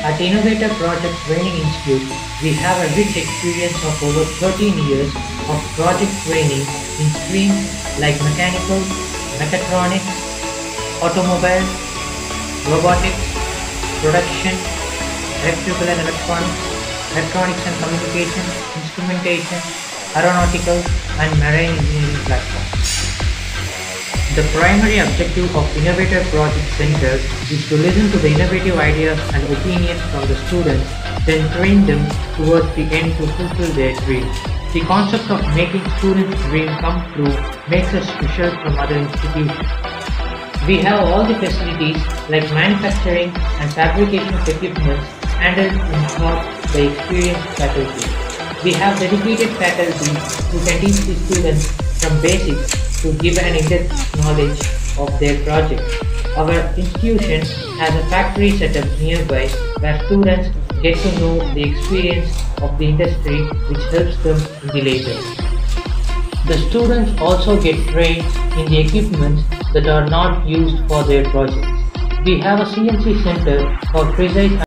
At Innovator Project Training Institute, we have a rich experience of over 13 years of project training in streams like mechanical, mechatronics, automobile, robotics, production, electrical and electronics, electronics and communication, instrumentation, aeronautical and marine engineering platforms. The primary objective of Innovator Project Center is to listen to the innovative ideas and opinions from the students, then train them towards the end to fulfill their dreams. The concept of making students' dreams come true makes us special from other institutions. We have all the facilities like manufacturing and fabrication of equipment handled in house by experienced faculty. We have dedicated faculty who can teach the students from basics to give an in-depth knowledge of their project. Our institution has a factory setup nearby where students get to know the experience of the industry, which helps them in the later. The students also get trained in the equipment that are not used for their projects. We have a CNC center for precise